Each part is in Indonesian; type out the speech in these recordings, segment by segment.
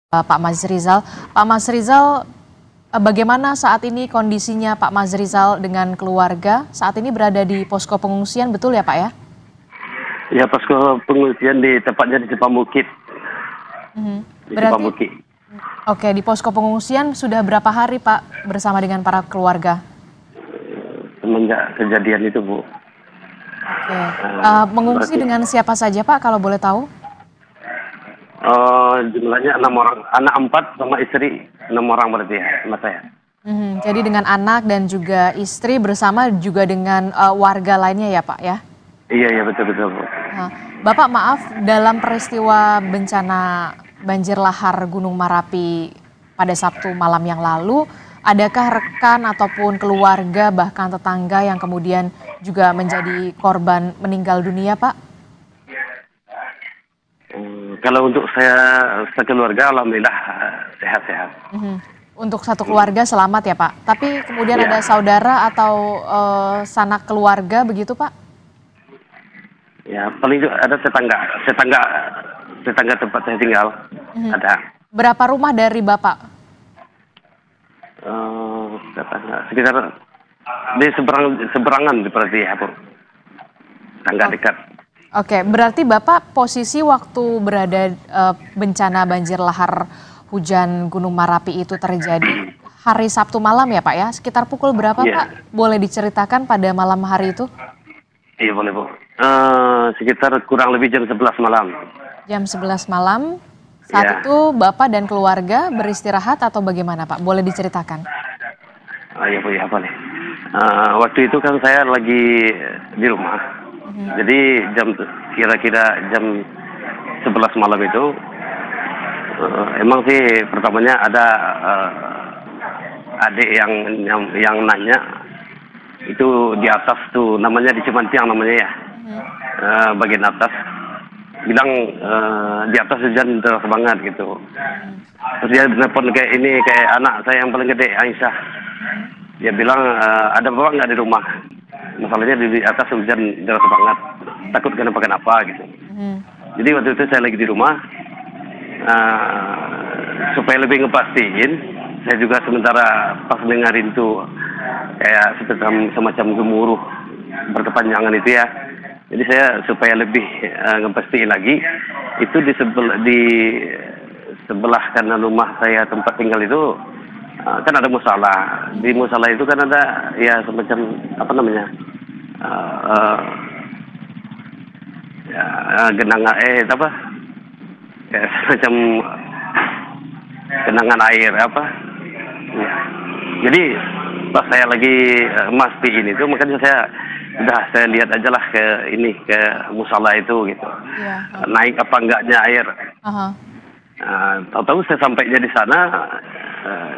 Pak Mazrizal. Pak Mazrizal, bagaimana saat ini kondisinya Pak Mazrizal dengan keluarga? Saat ini berada di posko pengungsian, betul ya Pak ya? Ya, posko pengungsian tepatnya di Cipambukit. Berarti, oke, di posko pengungsian sudah berapa hari Pak bersama dengan para keluarga? Semenjak kejadian itu, Bu. Oke. Mengungsi dengan siapa saja Pak kalau boleh tahu? Jumlahnya 6 orang, anak 4 sama istri 6 orang berarti ya, sama saya. Jadi dengan anak dan juga istri bersama juga dengan warga lainnya ya Pak ya? Iya betul Bu. Bapak maaf, dalam peristiwa bencana banjir lahar Gunung Merapi pada Sabtu malam yang lalu, adakah rekan ataupun keluarga bahkan tetangga yang kemudian juga menjadi korban meninggal dunia Pak? Kalau untuk saya sekeluarga alhamdulillah sehat-sehat. Untuk satu keluarga selamat ya Pak. Tapi kemudian ada saudara atau sanak keluarga begitu Pak? Ya paling ada tetangga tempat saya tinggal. Ada. Berapa rumah dari Bapak? Tetangga sekitar di seberangan seperti ya Bu. Tangga dekat. Oke, berarti Bapak posisi waktu berada bencana banjir lahar hujan Gunung Merapi itu terjadi hari Sabtu malam ya Pak ya? Sekitar pukul berapa Pak? Boleh diceritakan pada malam hari itu? Iya boleh Bu. Sekitar kurang lebih jam 11 malam. Jam 11 malam? Saat itu Bapak dan keluarga beristirahat atau bagaimana Pak? Boleh diceritakan? Iya Bu, ya boleh. Waktu itu kan saya lagi di rumah. Jadi kira-kira jam 11 malam itu emang sih pertamanya ada adik yang nanya itu di atas tuh namanya di Cimantiang namanya ya, bagian atas bilang di atas hujan deras banget gitu. Terus dia nelfon kayak anak saya yang paling gede Aisyah, dia bilang ada bapak nggak di rumah? Masalahnya di atas hujan deras banget, takut kenapa-kenapa gitu. Jadi waktu itu saya lagi di rumah, supaya lebih ngepastiin, saya juga sementara pas dengerin tuh kayak semacam gemuruh berkepanjangan itu ya. Jadi saya supaya lebih ngepastiin lagi, itu di sebelah kanan rumah saya tempat tinggal itu kan ada musalah. Di musalah itu kan ada ya semacam apa namanya genangan kayak semacam genangan air apa. Jadi pas saya lagi mastiin itu makanya saya lihat aja lah ke musalah itu gitu. Naik apa enggaknya air. Tahu-tahu saya sampainya di sana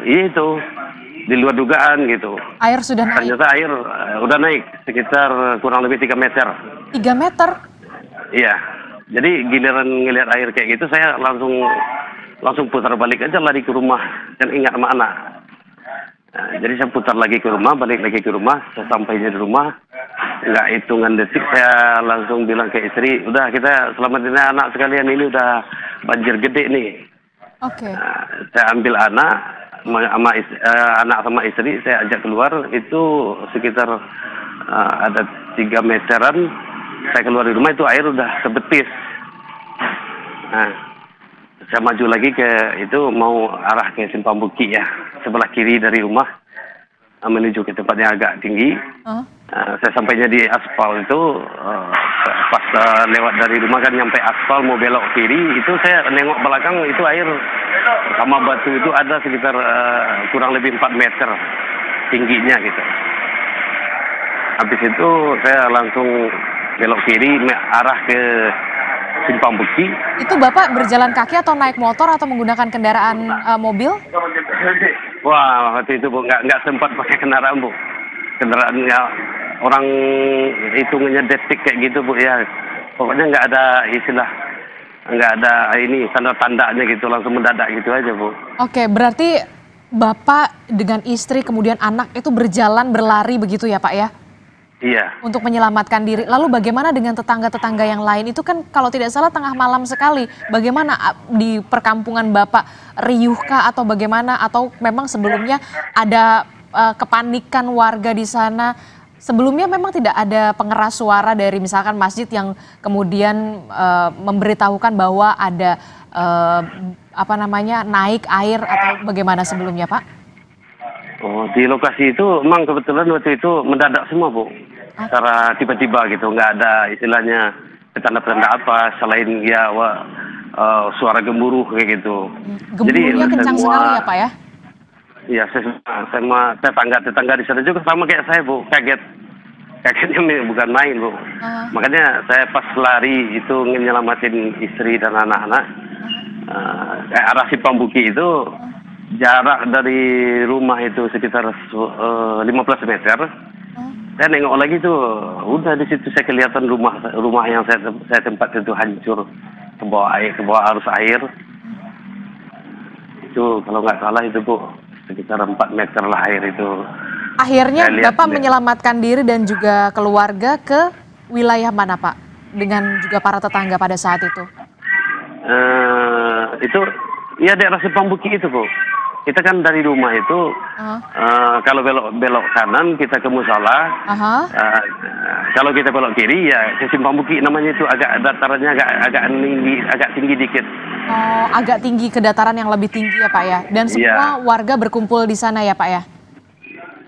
itu di luar dugaan gitu. Air sudah naik? Ternyata air udah naik sekitar kurang lebih 3 meter. 3 meter? Iya. Jadi giliran ngelihat air kayak gitu saya langsung putar balik aja lari ke rumah. Kan ingat sama anak. Jadi saya putar lagi ke rumah, balik lagi ke rumah. Saya sampainya di rumah, nggak hitungan detik saya langsung bilang ke istri, udah kita selamatin anak sekalian, ini udah banjir gede nih. Oke. Saya ambil anak sama istri, saya ajak keluar itu sekitar ada 3 meteran. Saya keluar di rumah itu air udah sebetis. Saya maju lagi ke itu mau arah ke Simpang Bukit ya, sebelah kiri dari rumah menuju ke tempat yang agak tinggi. Saya sampainya di aspal itu pas lewat dari rumah kan nyampe aspal mau belok kiri itu saya nengok belakang itu air sama batu itu ada sekitar kurang lebih 4 meter tingginya gitu. Habis itu saya langsung belok kiri arah ke Simpang Bukit. Itu Bapak berjalan kaki atau naik motor atau menggunakan kendaraan mobil? Wah, waktu itu Bu nggak sempat pakai kendaraan Bu. Kendaraannya orang hitungannya detik kayak gitu Bu ya. Pokoknya nggak ada istilah, nggak ada ini tanda-tandanya gitu, langsung mendadak gitu aja Bu. Oke, berarti Bapak dengan istri kemudian anak itu berjalan berlari begitu ya Pak ya? Iya. untuk menyelamatkan diri. Lalu bagaimana dengan tetangga-tetangga yang lain? Itu kan kalau tidak salah tengah malam sekali. Bagaimana di perkampungan Bapak, riuhkah atau bagaimana? Atau memang sebelumnya ada kepanikan warga di sana? Sebelumnya memang tidak ada pengeras suara dari misalkan masjid yang kemudian memberitahukan bahwa ada naik air atau bagaimana sebelumnya, Pak? Oh, di lokasi itu memang kebetulan waktu itu mendadak semua, Bu. Secara tiba-tiba gitu, nggak ada istilahnya petanda-petanda apa selain ya suara gemuruh kayak gitu. Gemuruhnya kencang sekali ya, Pak ya? Iya, sama tetangga di sana juga sama kayak saya, Bu, kagetnya bukan main, Bu. Makanya saya pas lari itu nyelamatin istri dan anak-anak arah Simpang Bukit itu jarak dari rumah itu sekitar 15 meter. Saya nengok lagi tuh, udah di situ saya kelihatan rumah yang saya tempat itu hancur ke bawah arus air. Itu kalau nggak salah itu, Bu, sekitar 4 meter lah air itu. Akhirnya Bapak menyelamatkan diri dan juga keluarga ke wilayah mana, Pak? Dengan juga para tetangga pada saat itu? Itu ya daerah Simpang Bukit itu, Bu. Kita kan dari rumah itu kalau belok kanan kita ke musola. Kalau kita belok kiri ya ke Simpang Bukit, namanya itu agak datarannya agak tinggi dikit. Oh, agak tinggi, ke dataran yang lebih tinggi ya, Pak ya. Dan semua warga berkumpul di sana ya, Pak ya.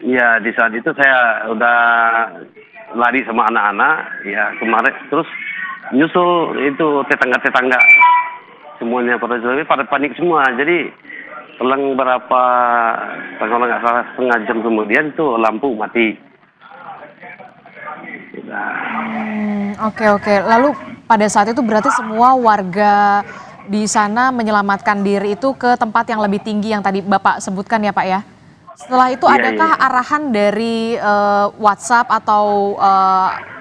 Iya, di saat itu saya udah lari sama anak-anak ya kemarin, terus nyusul itu tetangga semuanya pada panik semua. Jadi selang kalau nggak salah setengah jam kemudian itu lampu mati. Oke. Lalu pada saat itu berarti semua warga di sana menyelamatkan diri itu ke tempat yang lebih tinggi yang tadi Bapak sebutkan ya, Pak ya. Setelah itu adakah arahan dari WhatsApp atau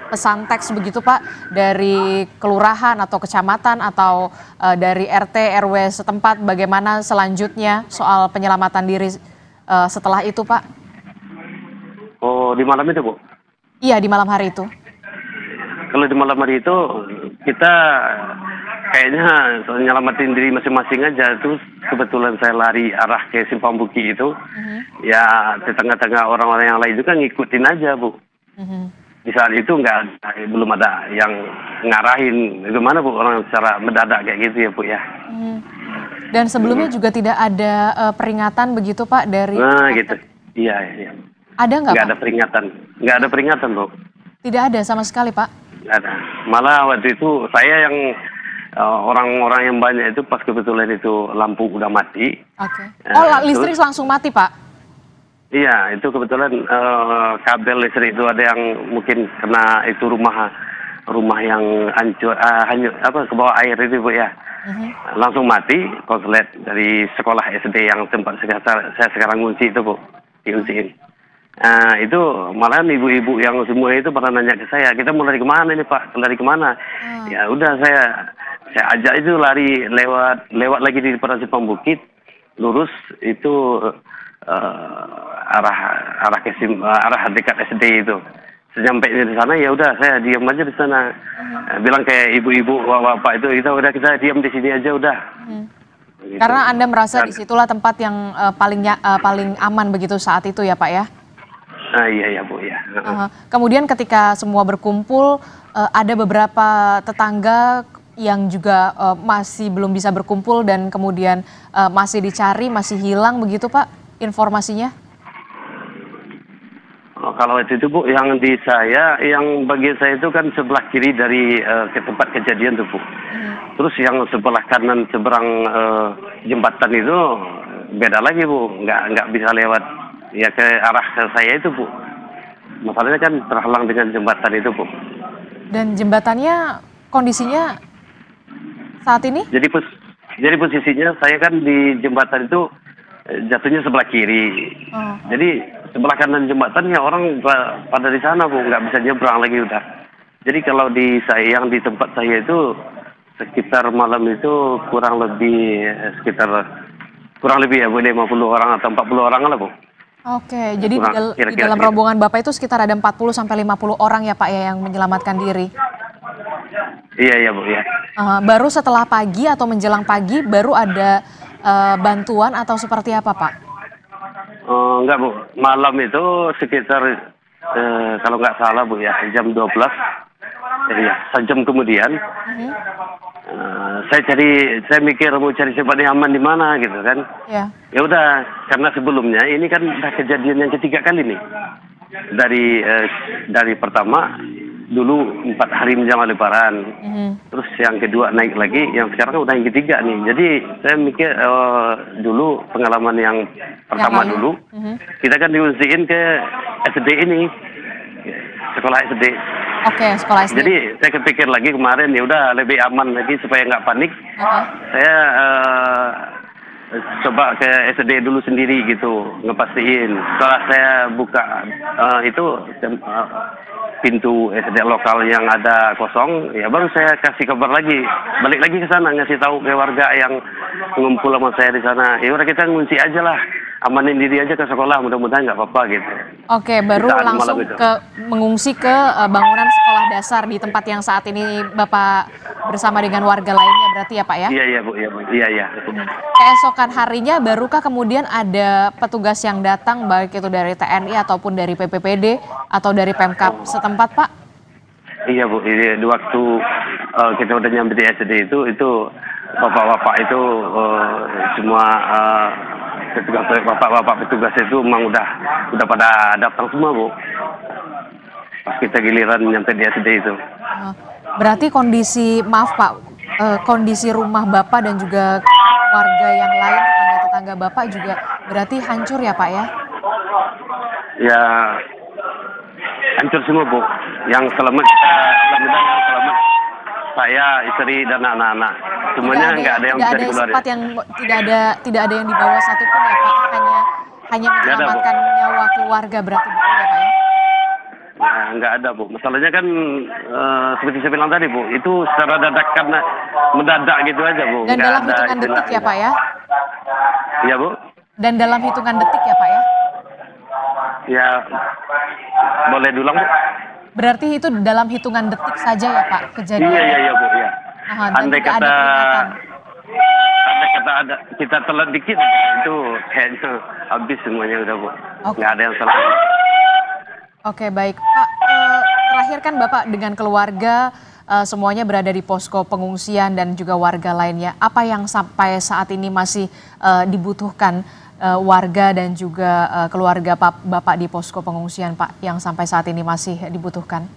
pesan teks begitu, Pak, dari kelurahan atau kecamatan atau dari RT RW setempat bagaimana selanjutnya soal penyelamatan diri setelah itu, Pak? Oh, di malam itu, Bu? Iya, di malam hari itu. Kalau di malam hari itu kita kayaknya nyelamatin diri masing-masing aja. Terus kebetulan saya lari arah ke Simpang Bukit itu, ya tetangga-tetangga orang-orang yang lain juga ngikutin aja, Bu. Di saat itu belum ada yang ngarahin gimana, Bu, orang secara mendadak kayak gitu ya, Bu ya. Dan sebelumnya juga tidak ada peringatan begitu, Pak, dari gitu. Iya. Ada nggak, Pak? Nggak ada peringatan, Bu. Tidak ada sama sekali, Pak? Nggak ada. Malah waktu itu saya yang orang-orang yang banyak itu pas kebetulan itu lampu udah mati. Oke. Listrik langsung mati, Pak? Iya, itu kebetulan kabel listrik itu ada yang mungkin kena itu rumah yang hancur, ke bawah air itu, Bu ya. Langsung mati, konslet dari sekolah SD yang tempat saya sekarang ngungsi itu, Bu, diungsiin. Itu malahan ibu-ibu yang semua itu pada nanya ke saya, kita mau lari kemana ini, Pak? Lari kemana? Ya udah saya ajak itu lari lewat lagi di depan Simpang Bukit, lurus itu arah dekat SD itu. Senyampe di sana ya udah saya diam aja di sana. Bilang kayak ibu-ibu bapak itu kita diam di sini aja udah. Gitu. Karena Anda merasa disitulah tempat yang paling aman begitu saat itu ya, Pak ya? Iya Bu ya. Kemudian ketika semua berkumpul, ada beberapa tetangga yang juga masih belum bisa berkumpul dan kemudian masih dicari, masih hilang begitu, Pak, informasinya? Kalau itu Bu, yang bagian saya itu kan sebelah kiri dari ke tempat kejadian tuh, Bu. Terus yang sebelah kanan seberang jembatan itu beda lagi, Bu. Nggak bisa lewat ya ke arah saya itu, Bu. Masalahnya kan terhalang dengan jembatan itu, Bu. Dan jembatannya kondisinya saat ini? Jadi posisinya saya kan di jembatan itu jatuhnya sebelah kiri. Jadi sebelah kanan jembatan ya orang pada di sana, Bu, nggak bisa nyebrang lagi udah. Jadi kalau yang di tempat saya itu sekitar malam itu kurang lebih ya Bu, 50 orang atau 40 orang lah, Bu. Oke, jadi di, di kira-kira dalam gitu. rombongan Bapak itu sekitar ada 40 sampai 50 orang ya Pak ya yang menyelamatkan diri. Iya iya Bu ya. Baru setelah pagi atau menjelang pagi baru ada bantuan atau seperti apa Pak? Enggak Bu, malam itu sekitar kalau nggak salah Bu ya jam 12, ya sejam kemudian saya mikir mau cari tempat yang aman di mana gitu kan. Ya. Ya udah, karena sebelumnya ini kan udah kejadian yang ketiga kali nih. Dari pertama dulu 4 hari menjelang Lebaran, terus yang kedua naik lagi, yang sekarang udah yang ketiga nih. Jadi saya mikir dulu pengalaman yang pertama dulu, kita kan diungsiin ke SD ini, sekolah SD. Oke, sekolah SD. Jadi saya kepikir lagi kemarin, ya udah lebih aman lagi supaya nggak panik. Saya coba ke SD dulu sendiri gitu, ngepastiin. Setelah saya buka pintu SD lokal yang ada kosong, ya baru saya kasih kabar lagi, balik lagi ke sana ngasih tahu ke warga yang ngumpul sama saya di sana. Ya udah kita ngunci aja lah, amanin diri aja ke sekolah, mudah-mudahan nggak apa-apa gitu. Oke, baru langsung mengungsi ke bangunan sekolah dasar di tempat yang saat ini Bapak bersama dengan warga lainnya berarti ya Pak ya? Iya iya Bu, iya iya. Keesokan harinya barukah kemudian ada petugas yang datang baik itu dari TNI ataupun dari PPPD atau dari Pemkab setempat Pak? Iya Bu, di waktu kita udah nyampe di SD itu bapak-bapak itu semua bapak-bapak petugas itu memang udah pada datang semua Bu. Pas kita giliran nyampe di SD itu. Berarti kondisi kondisi rumah Bapak dan juga warga yang lain, tetangga-tetangga Bapak juga berarti hancur ya Pak ya? Ya hancur semua Bu. Yang selamat alhamdulillah yang selamat saya, istri dan anak-anak. Semuanya nggak ada yang bisa dikeluarin. Tidak ada yang dibawa satupun ya Pak, hanya menyelamatkan nyawa keluarga berarti betul ya Pak ya? Nah, nggak ada Bu. Masalahnya kan seperti saya bilang tadi Bu, itu secara dadakan mendadak gitu aja Bu. Dan dalam hitungan detik ya Pak ya? Iya Bu. Dan dalam hitungan detik ya Pak ya? Ya boleh diulang Bu. Berarti itu dalam hitungan detik saja ya Pak kejadian? Iya Bu ya. Andai kata ada kita telat dikit itu kayaknya habis semuanya udah Bu. Nggak ada yang salah. Oke baik Pak, terakhir kan Bapak dengan keluarga semuanya berada di posko pengungsian dan juga warga lainnya. Apa yang sampai saat ini masih dibutuhkan warga dan juga keluarga Bapak di posko pengungsian Pak yang sampai saat ini masih dibutuhkan?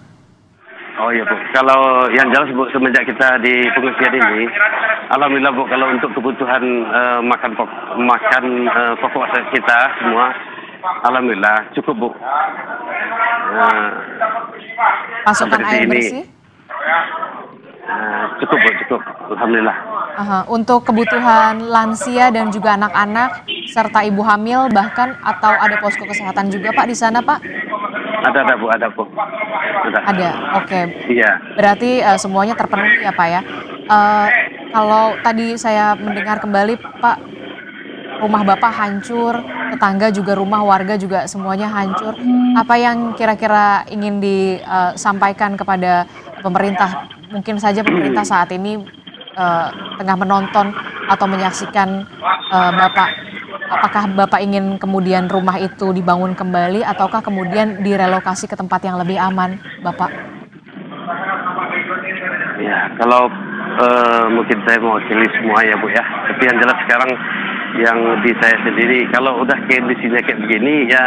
Oh iya Bu, kalau yang jelas Bu semenjak kita di pengungsian ini, alhamdulillah Bu kalau untuk kebutuhan makan pokok kita semua, alhamdulillah cukup Bu. Pasokan air bersih? Cukup Bu, cukup, alhamdulillah. Untuk kebutuhan lansia dan juga anak-anak serta ibu hamil bahkan atau ada posko kesehatan juga Pak di sana Pak? Ada Bu, ada Bu. Ada, oke. Iya. Berarti semuanya terpenuhi ya Pak ya. Kalau tadi saya mendengar kembali Pak, rumah Bapak hancur, tetangga juga rumah warga juga semuanya hancur. Apa yang kira-kira ingin disampaikan kepada pemerintah? Mungkin saja pemerintah saat ini tengah menonton atau menyaksikan Bapak. Apakah Bapak ingin kemudian rumah itu dibangun kembali ataukah kemudian direlokasi ke tempat yang lebih aman, Bapak? Ya, kalau mungkin saya mewakili semua ya Bu ya. Tapi yang jelas sekarang yang di saya sendiri, kalau udah kondisinya kayak begini ya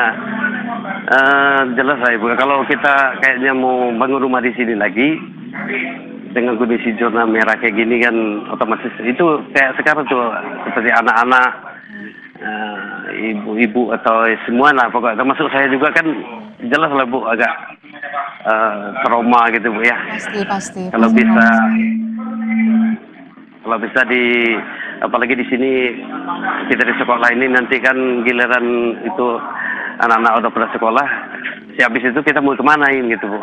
jelas saya Bu. Kalau kita kayaknya mau bangun rumah di sini lagi dengan kondisi zona merah kayak gini kan otomatis itu kayak sekarang tuh seperti anak-anak, ibu-ibu atau semua lah pokoknya termasuk saya juga kan jelas lah Bu agak trauma gitu Bu ya. Pasti. Kalau bisa apalagi di sini kita di sekolah ini nanti kan giliran itu anak-anak udah pada sekolah, habis itu kita mau kemanain gitu Bu.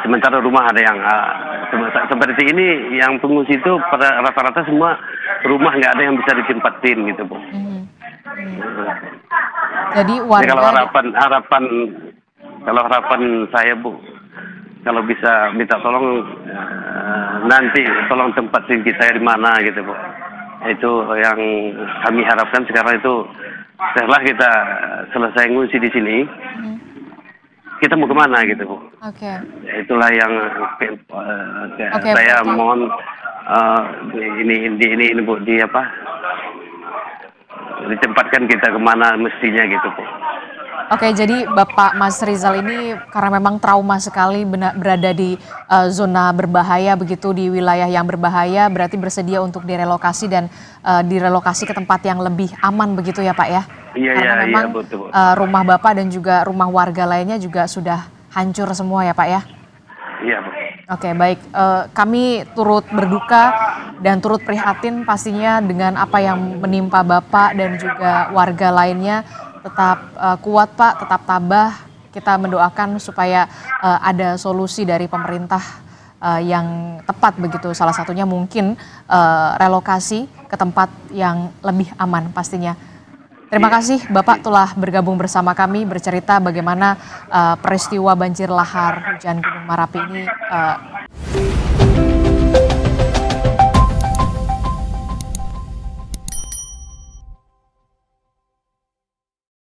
Sementara rumah ada yang seperti ini yang pengungsi itu pada rata-rata semua rumah nggak ada yang bisa ditempatin gitu Bu. Jadi Jadi kalau warga harapan saya Bu, kalau bisa minta tolong nanti tolong tempat tinggi saya di mana gitu Bu. Itu yang kami harapkan sekarang itu setelah kita selesai ngungsi di sini, kita mau kemana gitu Bu. Oke. Itulah yang saya mohon ini Bu, di apa, ditempatkan kita kemana mestinya gitu Bu. Oke, jadi Bapak Mas Rizal ini karena memang trauma sekali berada di zona berbahaya begitu, di wilayah yang berbahaya, berarti bersedia untuk direlokasi dan direlokasi ke tempat yang lebih aman begitu ya Pak ya? Karena memang betul. Rumah Bapak dan juga rumah warga lainnya juga sudah hancur semua ya Pak ya? Iya Bu. Oke, baik. Kami turut berduka dan turut prihatin pastinya dengan apa yang menimpa Bapak dan juga warga lainnya. Tetap kuat Pak, tetap tabah. Kita mendoakan supaya ada solusi dari pemerintah yang tepat begitu. Salah satunya mungkin relokasi ke tempat yang lebih aman pastinya. Terima kasih Bapak telah bergabung bersama kami bercerita bagaimana peristiwa banjir lahar hujan Gunung Merapi ini